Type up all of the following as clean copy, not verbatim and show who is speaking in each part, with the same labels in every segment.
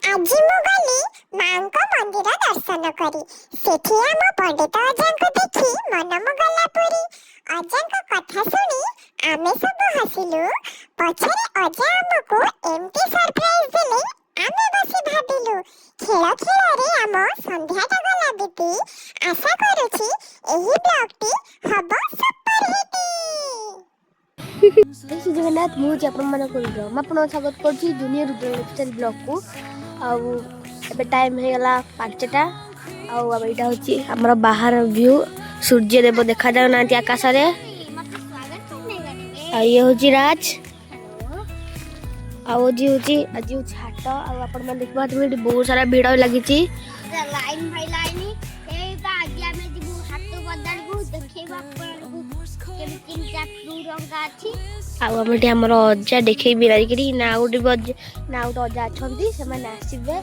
Speaker 1: आज मु गली मां को मंदिर दर्शन करी सेठी आम पंडित अजा को देखी मन मु गला पुरी अजा को कथा सुनी आमे सब हसिलु पछरे अजा हमको एमती सरप्राइज देले आमे बसी भाबिलु खेल खेल रे आम संध्याटा गला बीती आशा करूची एही ब्लॉगटी हबो सुपर हिट
Speaker 2: श्री जगन्नाथ मुझे आपण स्वागत करुँची जूनियर लाइफस्टाइल ब्लॉग को आबे टाइम हो गला 5टा अब यहाँ हूँ आमर बाहर व्यू सूर्य देव देखा जाऊ ना आकाश रे ये हूँ राज आज हूँ हाट आपण देखिए बहुत सारा भिड़ लगी आमर अजा देखे बिराजी ना गोटे ना गोटे अजा अच्छा से आसवे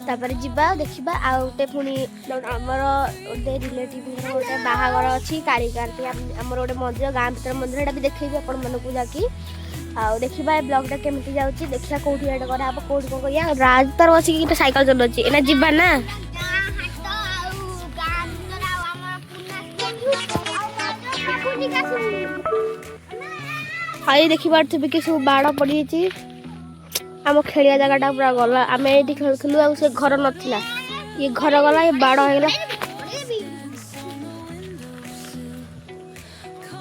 Speaker 2: तापर जीवा देखा आउटे पुणी आमर गोटे रिलेटिव गोटे बाहागर अच्छी कारिकारती आमर गोटे मंदिर गाँ भर मंदिर यहाँ भी देखेबी आपण मानक जाकि देखा ब्लॉगटा केमती जाऊँगी देखा कौटी करा कौटी कौन करिया राज तार बस साइकेल चलाऊँगी एना जीवा ना आई देखिए कि सब बाड़ पड़ी आम खेलिया जगह पूरा गला आम ये खेलु से घर नाला ये घर गला ये बाड़ होगा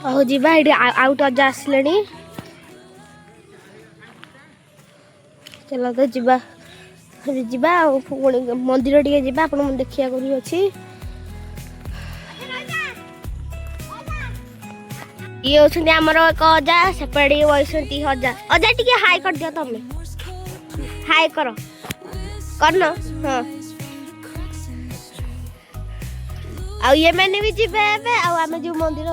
Speaker 2: आउ जीवा ये आउट अजा आसिले चलो तो जीवा जीवा मंदिर टे जीवा आप देखा करी अच्छी ये होती आमर एक अजा सेपटे बसती अजा अजा टी हाई कर दियो तुम हाई कर हाँ आ ये मैंने भी जीवे आम जो मंदिर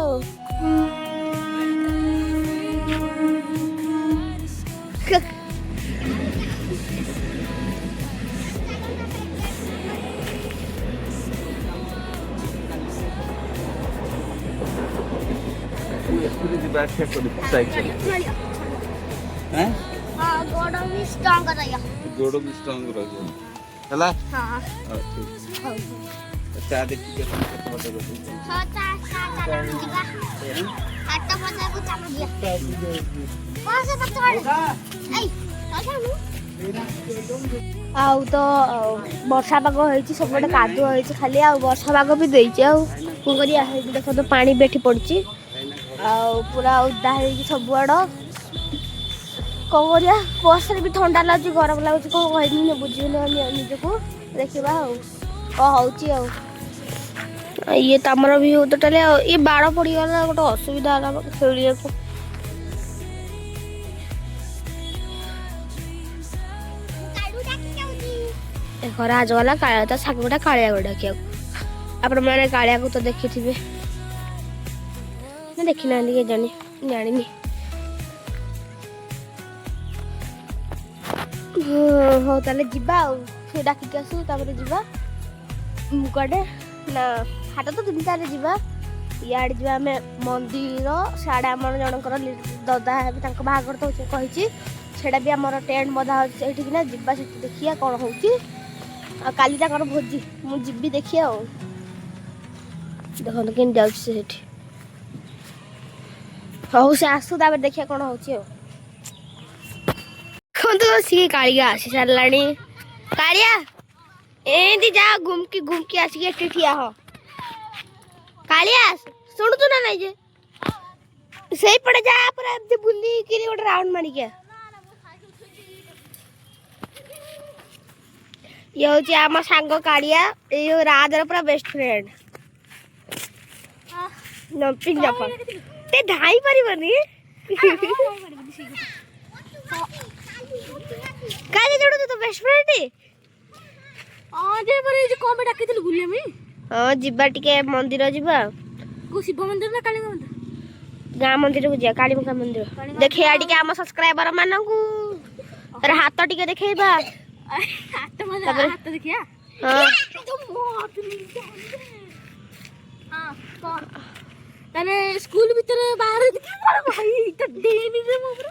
Speaker 3: गोड़ भी स्ट्रांग रहियो हला हां अच्छा देखि के केते बटे गो हां चा जीवा आटा बजा को चाम दिया कौन से पत्थर ए
Speaker 2: आउ तो वर्षा पाग होइछि सब बटे कादु होइछि खाली आ वर्षा पाग भी देइछि आ को करिया देखो तो पानी बेठी पड़छि आ पूरा उदा है सब आड़ कौन करिया बस भी ठंडा लगुच गरम लगुच कौन कह बुझे निजक देखा कौन हो ये तो आमर भी हो टोटाल ये बाड़ पड़गला गोटे असुविधा खेल घर आज गला कालिया तो साग गोटा कालिया को डाकिया आपण मैंने कालिया को तो देखी थे ना देखी ना जानी जानी हाँ ताले जीवा से डाकिक आसू जीवा कड़े ना हाट तो 3टारे जीवा इे जा आम मंदिर साड़े आम जनकर ददा है बाहागर तो कही सेटा भी आमर टेंट बधा होती ना जीवा से देखिए कौन हो काली ताकर भोजी मुझी देखिए देखो कि जाऊँ हौ से आसू देखिए कौन हो तो सी कालिया आसी साराणी कालिया एंती जा घुमकी आसिक एटे ठिया हो कालिया शुणु तु ना नहीं जे सही पड़े जा पूरा एमती बुली कि गोटे राउंड मारी के ये हूँ आम सांग कालिया ये राजर पूरा बेस्ट फ्रेंड नंपिंग जफर ते धाई पारिबनी काली जोड़ तो बेस्ट फ्रेंड हां जे पर जे कोम डाकिथिल गुलिया में हां जिबा टिके मंदिर जिबा को शिव मंदिर ना काली मंदिर गाँ मंदिर को जा काली मंदिर देखे आ टिके हम सब्सक्राइबर मानकू तर हाथ टिके देखैबा हाथ देखिया हां हां कौन तने स्कूल भीतर बाहर देखा भाई तो डेनी रे मोर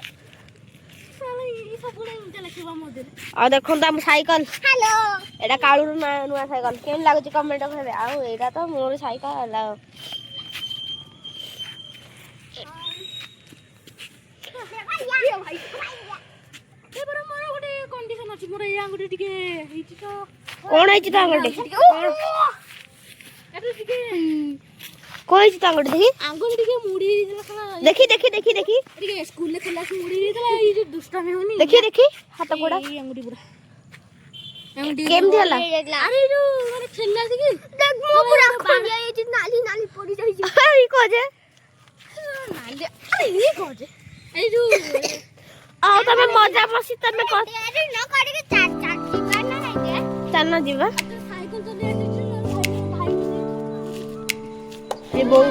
Speaker 2: ଆଉ ଦେଖନ୍ତୁ ଆମ ସାଇକେଲ
Speaker 3: हेलो
Speaker 2: ଏଇଟା କାଳୁର ନୂଆ ସାଇକେଲ କେମିତି ଲାଗୁଛି କମେଣ୍ଟ କରିବେ। ଆଉ ଏଇଟା ତ ମୋର ସାଇକେଲ ହେଲା। କଣ ହେଇଛି ତ ଆଙ୍ଗୁଠି? କଣ ହେଇଛି ତ ଆଙ୍ଗୁଠି? ଦେଖି
Speaker 3: आंगुल टिके मुड़ी देला
Speaker 2: ଦେଖି ଦେଖି ଦେଖି ଦେଖି
Speaker 3: टिके स्कूल ले खेला से मुड़ी देला ई जे दुष्टामी होनी
Speaker 2: ଦେଖି ଦେଖି ହାତ ଗୋଡ
Speaker 3: ई अंगुठी पूरा अंगुठी
Speaker 2: କେମିତି ହେଲା?
Speaker 3: अरे जो माने खेलला से कि देख मो पूरा खोल जाई जे नाली नाली पड़ी जाई जे
Speaker 2: ଇ କହେ
Speaker 3: नाली अरे ई कोजे ए जो
Speaker 2: ଆଉ ତମେ ମଜା ମସ୍ତି ତମେ
Speaker 3: अरे न काटे के चार चार जीवा ना नहीं दे
Speaker 2: ଚାଲ ଯିବା।
Speaker 3: साइकिल तो ले ले भाई
Speaker 2: ଏ ବୋଉ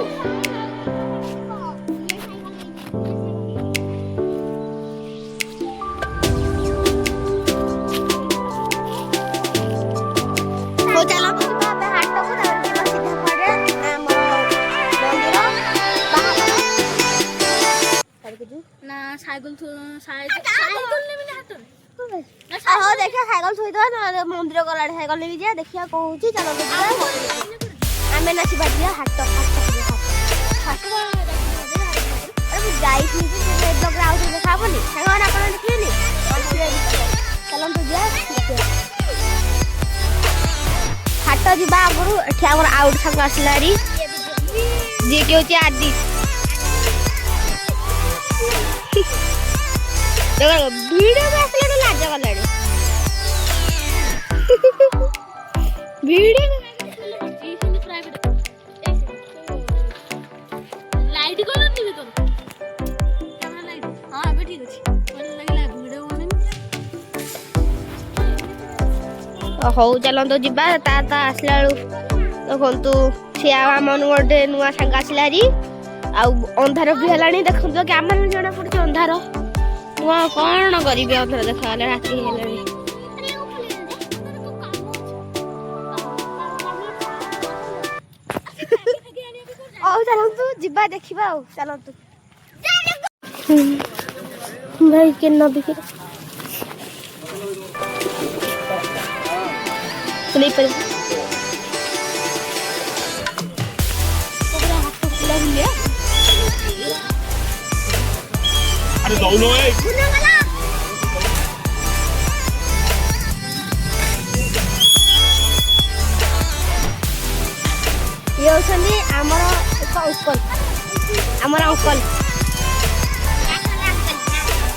Speaker 2: ହଉ ଚାଲ ଯିବା ଆମେ ହାଟକୁ ତାପରେ ଯିବା ସିଧା ପଡେ ଆମର ମନ୍ଦିର ବାହାଘର
Speaker 3: ना साइकिल साइकिल ले भी हाथ
Speaker 2: ହଉ ଦେଖିବା ସାଇକେଲ ଥୋଇଦବା ନହେଲେ ମନ୍ଦିର ଗଲାବେଳେ ସାଇକେଲ ନେଇକି ଯିବା ଦେଖିବା କଣ ହଉଛି। ଚାଲ ଯିବା ଆମେ ନାଚିବା ଯିବା ହାଟ ହାଟ ମୁଁ ଯାଇଥିଲି ବ୍ଲଗ୍ରେ ଆଉ ଦେଖା ହବନି ସାଙ୍ଗମାନେ ଆପଣ ଦେଖିବେନି ଚାଲନ୍ତୁ ଯିବା ହାଟ ଯିବା ଆଗରୁ ଏଠି ଆମର ଆଉ ଗୋଟେ ସାଙ୍ଗ ଆସିଲା ହେରି ଯିଏକି ହଉଛି ଆଦି ଭିଡିଓ ଆସିଲାଠୁ ଲାଜ ଗଲାଣି ଭିଡିଓ
Speaker 3: लाइट कलर टीवी तो कैमरा लाइट हां अबे ठीक अछि मन लागला वीडियो बनेनी
Speaker 2: ହଉ ଚାଲନ୍ତୁ ଯିବା ତା ଆସିଲା ବେଳୁ ଦେଖନ୍ତୁ ସିଏ ଆମ ଗୋଟେ ନୂଆ ସାଙ୍ଗ ଆସିଲା ହେରି ଆଉ ଅନ୍ଧାର ବି ହେଲାଣି ଦେଖନ୍ତୁ କ୍ୟାମେରା ଜଣା ପଡୁଛି ଅନ୍ଧାର ମୁଁ ଆଉ କଣ କରିବି ଅନ୍ଧାର ଦେଖାଗଲା ରାତି ହେଲାଣି। ହଉ ଚାଲନ୍ତୁ ଯିବା ଦେଖିବା ଆଉ ଚାଲନ୍ତୁ ଭାଇ କେ ନବିକି
Speaker 4: अरे दौड़ो ए
Speaker 2: ये होछन्ती हमर एक अंकल हमर अंकल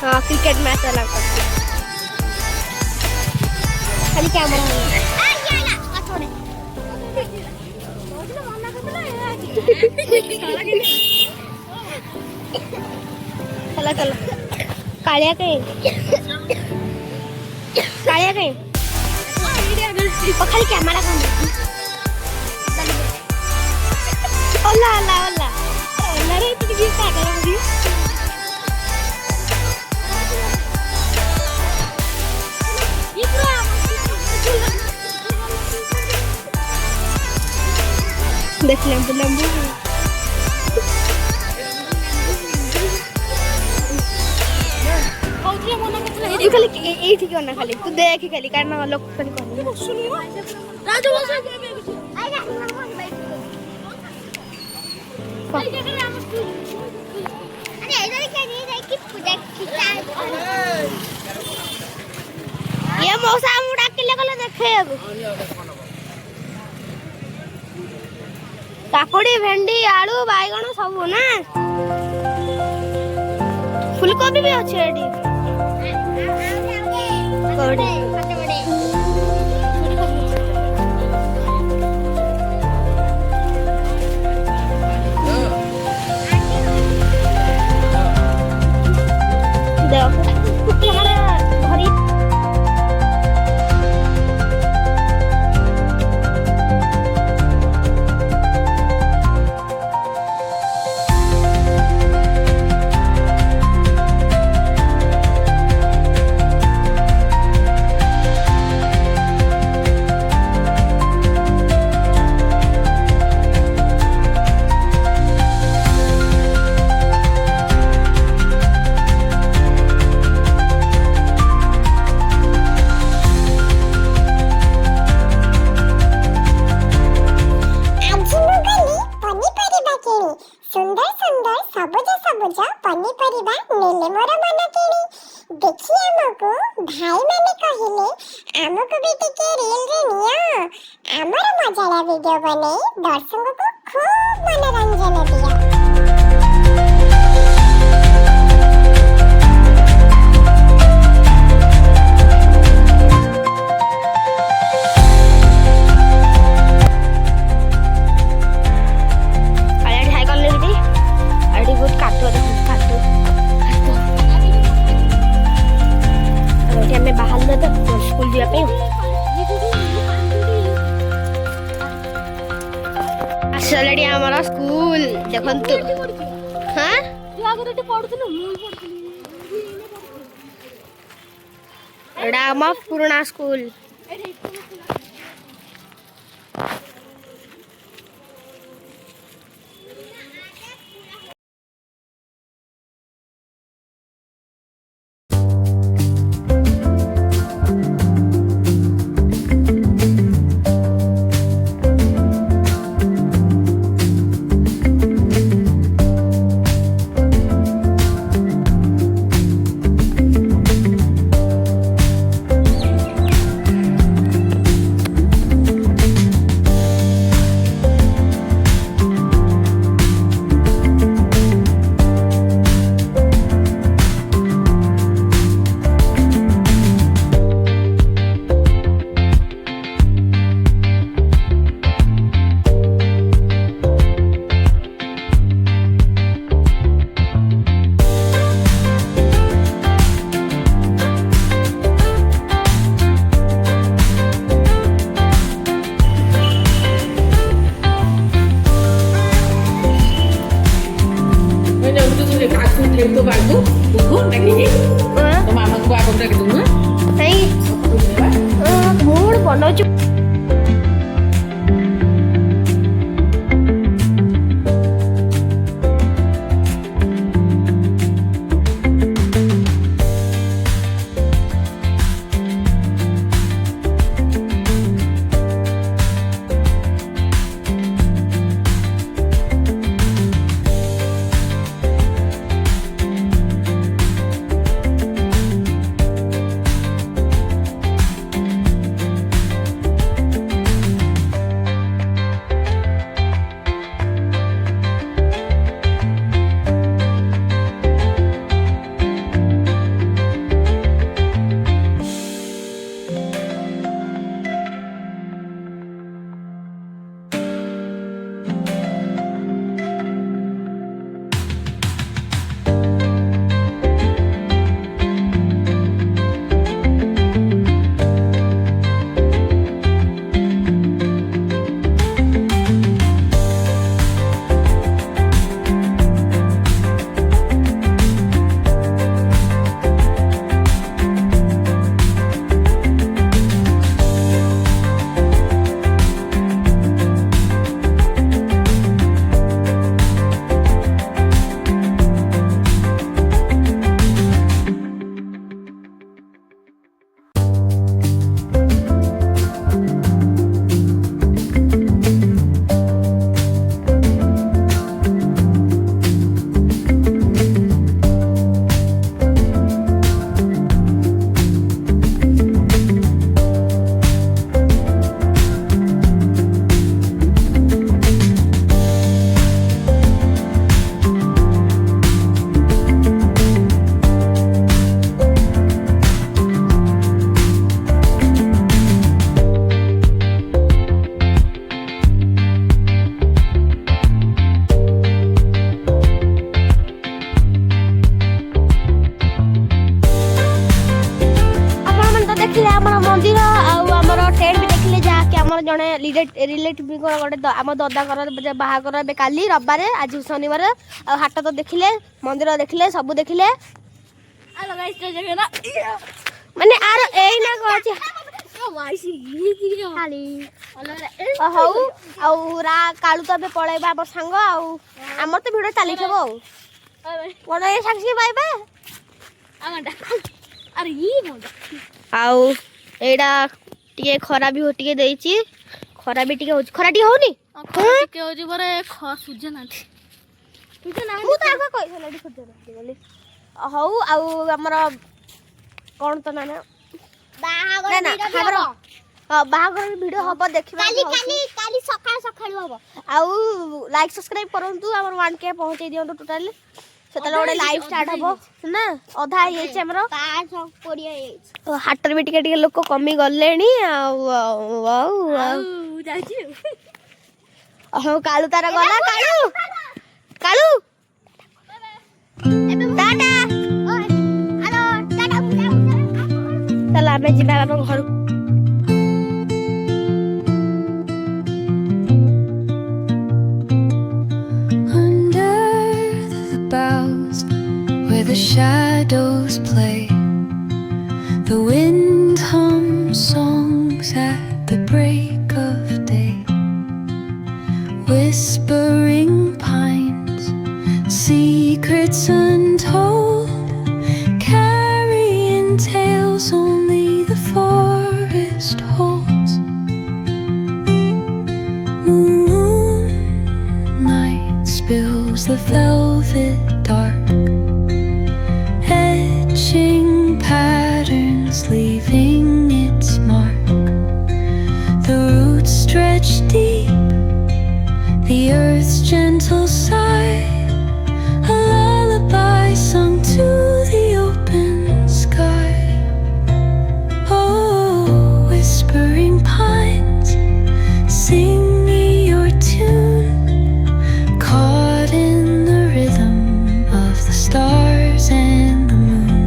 Speaker 2: हां क्रिकेट मैच वाला अंकल खाली कैमरा चला चला काळ्या काय खाली कॅमेरा खाली ओला ओला ओला ओला रे तू किती काय करणार देख लंबू लंबू तू खाली एठी कोना खाली तू देख खाली कारण लोक खाली कोन
Speaker 3: राजू बस अरे इधर क्या नहीं है कि पूजा खिचा
Speaker 2: ये मौसा मुड़ा के लगल देखे अब काकुड़ी भेंडी आलू बाइगण सब ना फुलकोबी भी अच्छे एडी कोड़ी
Speaker 1: କହିଲେ ଆମକୁ ବି ଟିକେ ରିଲରେ ନିଅ ଆମର ମଜାଳିଆ ଭିଡିଓ ବନେଇ ଦର୍ଶକଙ୍କୁ ଖୁବ୍ ମନୋରଞ୍ଜନ ଦିଅ।
Speaker 2: ଆସିଲାଣି ଆମର ସ୍କୁଲ ଦେଖନ୍ତୁ। ହଁ ଏଇଟା ଆମ ପୁରୁଣା ସ୍କୁଲ। ବନଉଛୁ जड़े रिलेटिव गोटे आम ददाकर बाहागर ए काली रविवार आज शनिवार हाट तो देखिले मंदिर देखिले सब देखिले माने आर एना कहछि हौ आउरा कालू तो बे पळेबा हमर संग आमर तो भिडियो चली थबो कोन ए साक्षी पाइबा आमडा अरे ई मोडा आउ एडा टिके खरा भी होटिके देइची खरा भी टिके होची खरा टिके होनी टिके होची बरे सूर्य नाथी सूर्य ना मु तो आगे कहि सलाडी सूर्य नाथी बोली हौ आउ हमर कोन तो ना ନା ନା ଆମର ବାହାଘର ଭିଡ଼ିଓ ହବ ଦେଖିବା
Speaker 3: କାଲି ସକାଳୁ ହବ।
Speaker 2: ଆଉ ଲାଇକ୍ ସବସ୍କ୍ରାଇବ କରନ୍ତୁ ଆମର 1K ପହଞ୍ଚେଇ ଦିଅନ୍ତୁ ଟୋଟାଲି ସେତେବେଳେ ଗୋଟେ ଲାଇଭ୍ ଷ୍ଟାର୍ଟ ହବ ନା ଅଧା ହେଇଯାଇଛି ଆମର ହାଟରେ ବି ଟିକେ ଟିକେ ଲୋକ କମି ଗଲେଣି ଆଉ ହଉ କାଳୁ ତାର ଗଲା କାଳୁ ଟାଟା ତାହେଲେ ଆମେ ଯିବା ଆମ ଘରକୁ।
Speaker 5: Where the shadows play, the wind hums songs at the break of day. Whispering pines, secrets untold, carrying tales only the forest holds. Moonlight spills the velvet dark, patterns leaving its mark. The roots stretch deep, the earth's gentle sigh, a lullaby sung to the open sky. Oh, whispering pines, sing me your tune, caught in the rhythm of the stars and the moon.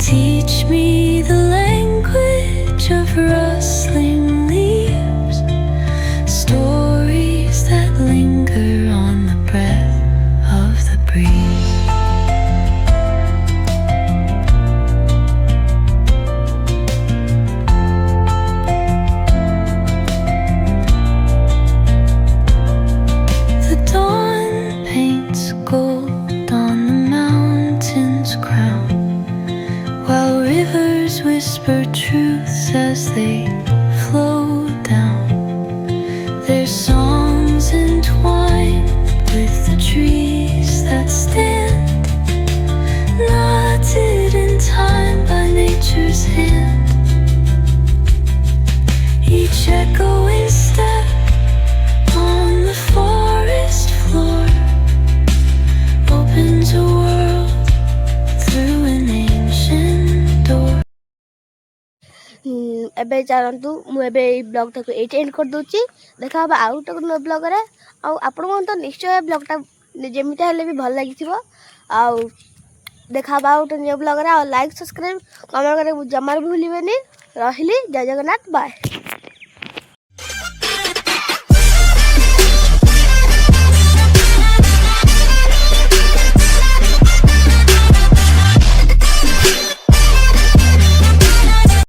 Speaker 5: Teach me the language of rustling leaves, stories that linger on the breath of the breeze. The dawn paints gold on the mountain's crown, while rivers whisper truths as they flow down. Their songs entwined with the trees that stand, knotted in time by nature's hand. Each echoing step on the forest floor opens a world through an ancient door.
Speaker 2: ଏବେ ଚାଲନ୍ତୁ ମୁଁ ଏବେ ଏଇ ବ୍ଲଗ୍ଟାକୁ ଏଇଠି and କରିଦେଉଛି। ଦେଖା ହବ ଆଉ ଗୋଟେ ନୂଆ ବ୍ଲଗ୍ରେ। ଆଉ ଆପଣଙ୍କୁ ତ ନିଶ୍ଚୟ ଏ ବ୍ଲଗ୍ଟା ଯେମିତି ହେଲେ ବି ଭଲ ଲାଗିଥିବ। ଆଉ ଦେଖା ହବ ଆଉ ଗୋଟେ ନୂଆ ବ୍ଲଗ୍ରେ। ଆଉ ଲାଇକ୍ ସବସ୍କ୍ରାଇବ୍ କମେଣ୍ଟ କରିବାକୁ ଜମାରୁ ଭୁଲିବେନି। ରହିଲି, ଜୟ ଜଗନ୍ନାଥ, ବାଏ।